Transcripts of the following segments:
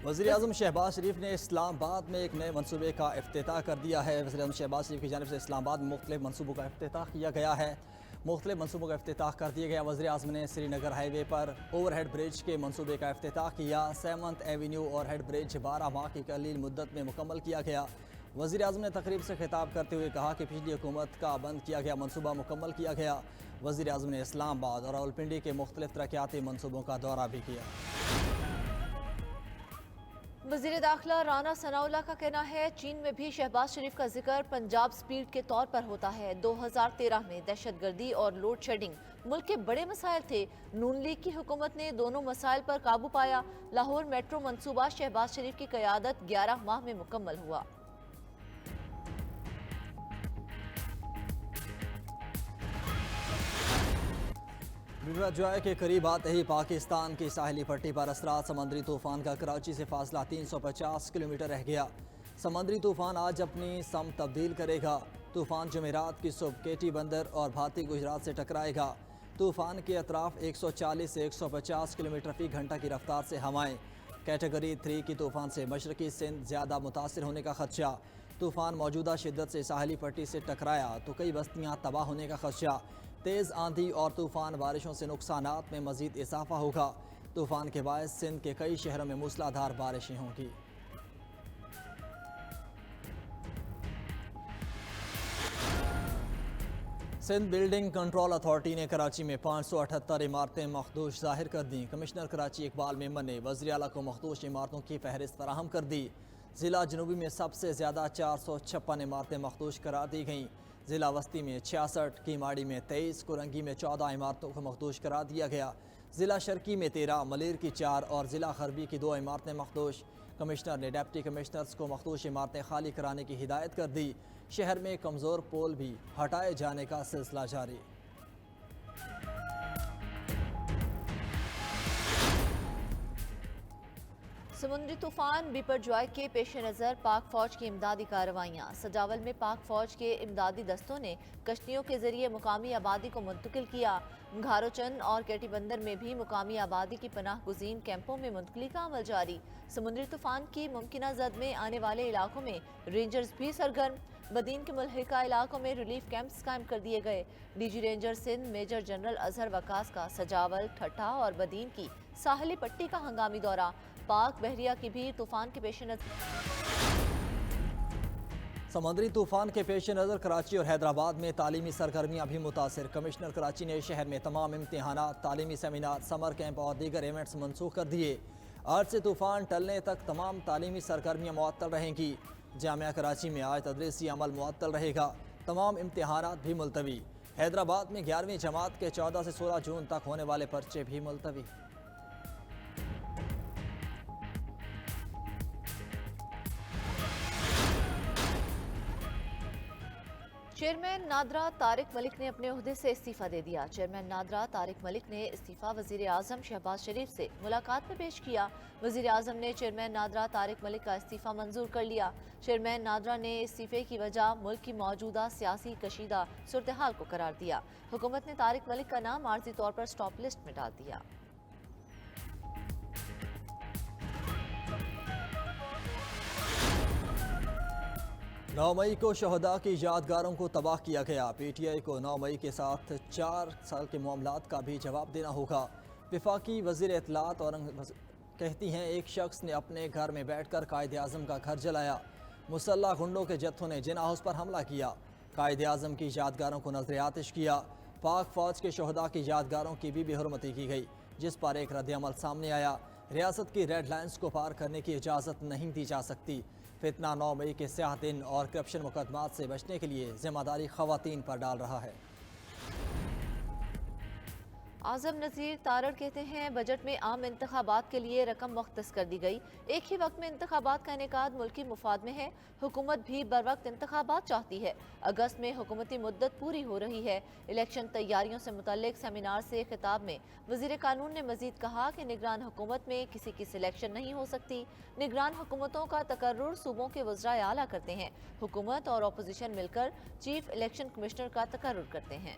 वज़ीर-ए-आज़म शहबाज शरीफ ने इस्लामाबाद में एक नए मनसूबे का इफ्तिताह कर दिया है। वज़ीर-ए-आज़म शहबाज शरीफ की जानिब से इस्लामाबाद में मुख्तलिफ मनसूबों का इफ्तिताह किया गया है। मुख्तलिफ मनसूबों का इफ्तिताह कर दिया गया। वज़ीर-ए-आज़म ने श्रीनगर हाईवे पर ओवरहेड ब्रिज के मनसूबे का इफ्तिताह किया। 7th एवेन्यू ओवरहेड ब्रिज 12 माह की कलील मुद्दत में मुकम्मल किया गया। वज़ीर-ए-आज़म ने तकरीब से खिताब करते हुए कहा कि पिछली हुकूमत का बंद किया गया मनसूबा मुकम्मल किया गया। वज़ीर-ए-आज़म ने इस्लामाबाद और रावलपिंडी के मुख्तलिफ तरक्याती मनसूबों का दौरा भी किया। वज़ीर दाखिला राना सनाउल्लाह का कहना है, चीन में भी शहबाज शरीफ का जिक्र पंजाब स्पीड के तौर पर होता है। 2013 में दहशतगर्दी और लोड शेडिंग मुल्क के बड़े मसाइल थे। नून लीग की हुकूमत ने दोनों मसाइल पर काबू पाया। लाहौर मेट्रो मंसूबा शहबाज शरीफ की क़यादत 11 माह में मुकम्मल हुआ। बिपरजॉय के करीब आते ही पाकिस्तान की साहिली पट्टी पर असरात समुद्री तूफान का कराची से फासला 350 किलोमीटर रह गया। समुद्री तूफान आज अपनी समत तब्दील करेगा। तूफान जुमेरात की सुबह केटी बंदर और भारतीय गुजरात से टकराएगा। तूफान के अतराफ 140 से 150 किलोमीटर फी घंटा की रफ्तार से हवाएं। कैटेगरी 3 की तूफान से मशरकी सिंध ज़्यादा मुतासर होने का खदशा। तूफान मौजूदा शिद्दत से साहिली पट्टी से टकराया तो कई बस्तियाँ तबाह होने का खदशा। तेज़ आंधी और तूफ़ान बारिशों से नुकसानात में मज़ीद इजाफा होगा। तूफ़ान के बायस सिंध के कई शहरों में मूसलाधार बारिशें होंगी। सिंध बिल्डिंग कंट्रोल अथॉरिटी ने कराची में 578 इमारतें मखदूश जाहिर कर दी। कमिश्नर कराची इकबाल मेमन ने वज़ीर आला को मखदूश इमारतों की फहरिस्त फराहम कर दी। ज़िला जनूबी में सबसे ज़्यादा 456 इमारतें मखदूश करार दी गईं। ज़िला वस्ती में 66, कीमाड़ी में 23, कुरंगी में 14 इमारतों को मखदूश करार दिया गया। ज़िला शर्की में 13, मलेर की 4 और ज़िला खरबी की 2 इमारतें मखदूश। कमिश्नर ने डिप्टी कमिश्नर्स को मखदूश इमारतें खाली कराने की हिदायत कर दी। शहर में कमज़ोर पोल भी हटाए जाने का सिलसिला जारी। समुद्री तूफान बिपरजॉय के पेश नज़र पाक फौज की इमदादी कार्रवाइयाँ। सजावल में पाक फौज के इमदादी दस्तों ने कश्तियों के जरिए मुकामी आबादी को मुंतकिल किया। घारोचंद और केटी बंदर में भी मुकामी आबादी की पनाह गुज़ीन कैंपों में मुंतकली का अमल जारी। समुद्री तूफान की मुमकिना जद में आने वाले इलाकों में रेंजर्स भी सरगर्म। बदीन के मुल्हिका इलाकों में रिलीफ कैंप्स कायम कर दिए गए। DG ranger Sindh major general Azhar Waqas का सजावल, ठट्ठा और बदीन की साहली पट्टी का हंगामी दौरा। पाक बहरिया की भी तूफान के पेश नज़र। समुद्री तूफान के पेश नज़र कराची और हैदराबाद में तालीमी सरगर्मियाँ भी मुतासर। कमिश्नर कराची ने शहर में तमाम इम्तिहानात, तालीमी सेमिनार, समर कैंप और दीगर इवेंट्स मनसूख कर दिए। आज से तूफान टलने तक तमाम तालीमी सरगर्मियाँ मुअत्तल रहेंगी। जामिया कराची में आज तदरीसी अमल मुअत्तल रहेगा। तमाम इम्तिहानात भी मुलतवी। हैदराबाद में 11वीं जमात के 14 से 16 जून तक होने वाले पर्चे भी मुलतवी। चेयरमैन नादरा तारिक मलिक ने अपने ओहदे से इस्तीफा दे दिया। चेयरमैन नादरा तारिक मलिक ने इस्तीफा वज़ीर आज़म शहबाज शरीफ से मुलाकात में पेश किया। वज़ीर आज़म ने चेयरमैन नादरा तारिक मलिक का इस्तीफा मंजूर कर लिया। चेयरमैन नादरा ने इस्तीफे की वजह मुल्क की मौजूदा सियासी कशीदा सूरत हाल को करार दिया। हुकूमत ने तारिक मलिक का नाम आर्जी तौर पर स्टॉप लिस्ट में डाल दिया। 9 मई को शहदा की यादगारों को तबाह किया गया। PTI को 9 मई के साथ 4 साल के मामलात का भी जवाब देना होगा। वफाकी वज़ीर इत्तलात और कहती हैं, एक शख्स ने अपने घर में बैठकर कायद आज़म का घर जलाया। मुसल्ला गुंडों के जत्थों ने जिना हाउस पर हमला किया। कायद आज़म की यादगारों को नजर आतिश किया। पाक फौज के शहदा की यादगारों की भी बेहरमती की गई, जिस पर एक रद्दअमल सामने आया। रियासत की रेड लाइन्स को पार करने की इजाज़त नहीं दी जा सकती। फितना 9 मई के स्याह दिन और करप्शन मुकदमात से बचने के लिए जिम्मेदारी ख़वातीन पर डाल रहा है। आज़म नज़ीर तारड़ कहते हैं, बजट में आम इंतखाबात के लिए रकम मुख्तस कर दी गई। एक ही वक्त में इंतखाबात का इनेकाद मुल्की मुफाद में है। हुकूमत भी बर वक्त इंतखाबात चाहती है। अगस्त में हुकूमती मुद्दत पूरी हो रही है। इलेक्शन तैयारियों से मुतल्लिक सेमिनार से खिताब में वज़ीर कानून ने मजीद कहा कि निगरान हुकूमत में किसी की सिलेक्शन नहीं हो सकती। निगरान हुकूमतों का तकर्रुर सूबों के वज़राए आला करते हैं। हुकूमत और अपोजिशन मिलकर चीफ इलेक्शन कमिश्नर का तकर्रुर करते हैं।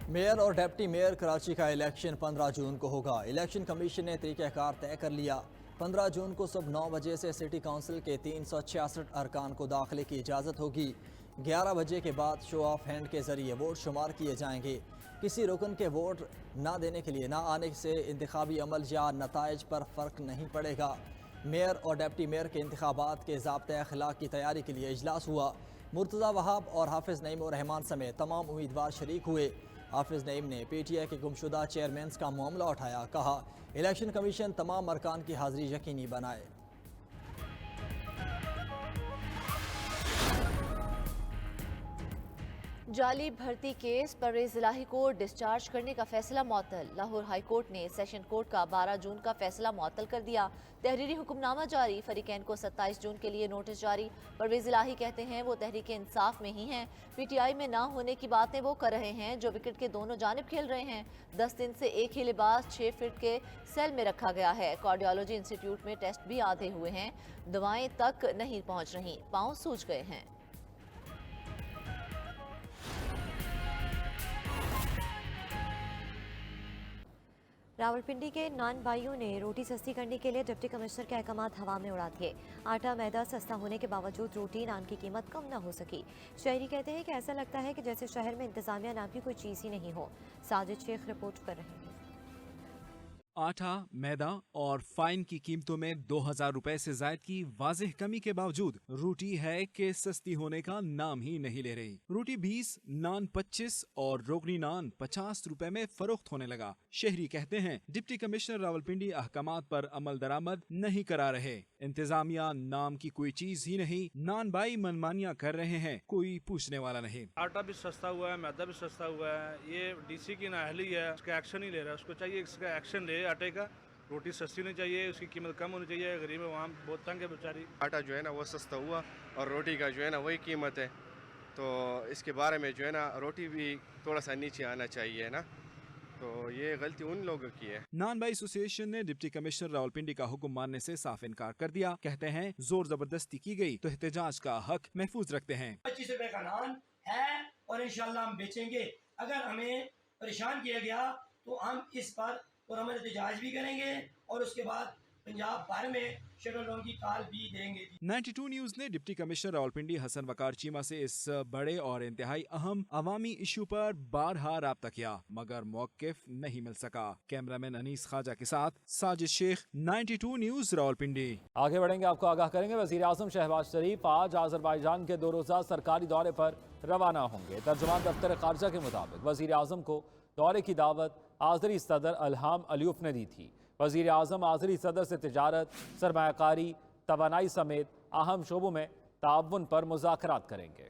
मेयर और डिप्टी मेयर कराची का इलेक्शन 15 जून को होगा। इलेक्शन कमीशन ने तरीक़ाकार तय कर लिया। 15 जून को सुबह 9 बजे से सिटी काउंसिल के 366 अरकान को दाखिले की इजाज़त होगी। 11 बजे के बाद शो ऑफ हैंड के ज़रिए वोट शुमार किए जाएंगे। किसी रुकन के वोट ना देने के लिए ना आने से इंतखाबी अमल या नताइज पर फ़र्क नहीं पड़ेगा। मेयर और डिप्टी मेयर के इंतखाबात के ज़ाब्ते अखलाक की तैयारी के लिए इजलास हुआ। मुर्तज़ा वहाब और हाफिज़ नईम और रहमान समेत तमाम उम्मीदवार शरीक हुए। हाफिज़ नईम ने PTI के गुमशुदा चेयरमैन का मामला उठाया। कहा, इलेक्शन कमीशन तमाम अरकान की हाज़िरी यकीनी बनाए। जाली भर्ती केस परवेज इलाही को डिस्चार्ज करने का फैसला मुअत्तल। लाहौर हाई कोर्ट ने सेशन कोर्ट का 12 जून का फैसला मुअत्तल कर दिया। तहरीरी हुक्मनामा जारी, फरीकैन को 27 जून के लिए नोटिस जारी। परवेज इलाही कहते हैं वो तहरीक इंसाफ में ही हैं। PTI में ना होने की बातें वो कर रहे हैं जो विकेट के दोनों जानिब खेल रहे हैं। 10 दिन से एक ही लिबास 6 फीट के सेल में रखा गया है। कार्डियोलॉजी इंस्टीट्यूट में टेस्ट भी आधे हुए हैं। दवाएं तक नहीं पहुंच रही, पाँव सूज गए हैं। रावलपिंडी के नान भाइयों ने रोटी सस्ती करने के लिए डिप्टी कमिश्नर के अहकाम हवा में उड़ा दिए। आटा मैदा सस्ता होने के बावजूद रोटी नान की कीमत कम न हो सकी। शहरी कहते हैं कि ऐसा लगता है कि जैसे शहर में इंतजामिया नाम की कोई चीज़ ही नहीं हो। साजिद शेख रिपोर्ट कर रहे हैं। आटा, मैदा और फाइन की कीमतों में 2000 रुपए से जायद की वाज़ेह कमी के बावजूद रोटी है कि सस्ती होने का नाम ही नहीं ले रही। रोटी 20, नान 25 और रोगनी नान 50 रुपए में फरोख्त होने लगा। शहरी कहते हैं डिप्टी कमिश्नर रावलपिंडी अहकामात पर अमल दरामद नहीं करा रहे। इंतजामिया नाम की कोई चीज ही नहीं। नान भाई मनमानियां कर रहे हैं, कोई पूछने वाला नहीं। आटा भी सस्ता हुआ है, मैदा भी सस्ता हुआ है। ये DC की नाअहली है, उसका एक्शन नहीं ले रहा। उसको चाहिए इसका एक्शन ले आटे का। रोटी सस्ती नहीं चाहिए, उसकी कीमत कम होनी चाहिए। गरीब है वहाँ बहुत तंग है बेचारी। आटा जो है ना वो सस्ता हुआ और रोटी का जो है ना वही कीमत है, तो इसके बारे में जो है ना रोटी भी थोड़ा सा नीचे आना चाहिए ना, तो ये गलती उन लोगों की है। नान भाई एसोसिएशन ने डिप्टी कमिश्नर रावलपिंडी का हुक्म मानने से साफ इनकार कर दिया। कहते हैं जोर जबरदस्ती की गई तो एहतजाज का हक महफूज रखते हैं। 25 रुपए का नान है और इंशाल्लाह हम बेचेंगे। अगर हमें परेशान किया गया तो हम इस पर हम एहतजाज भी करेंगे और उसके बाद पंजाब भर में शेड्यूल लोन की कॉल भी देंगे। 92 न्यूज ने डिप्टी कमिश्नर रावलपिंडी हसन वकार चीमा से इस बड़े और इंतहाई अहम अवामी इशू पर बारहा राब्ता किया, मगर मौकिफ नहीं मिल सका। कैमरामैन अनीस खाजा के साथ साजिद शेख, 92 न्यूज रावलपिंडी। आगे बढ़ेंगे, आपको आगाह करेंगे। वजीर आजम शहबाज शरीफ आज अजरबैजान के 2 रोज़ा सरकारी दौरे पर रवाना होंगे। तर्जुमान दफ्तर खारजा के मुताबिक वजीर आजम को दौरे की दावत आज़री सदर अल्हाम अलियुफ ने दी थी। वज़ीर आज़म आज़री सदर से तिजारत, सरमायाकारी, तवानाई समेत अहम शोबों में ताउन पर मुज़ाकरात करेंगे।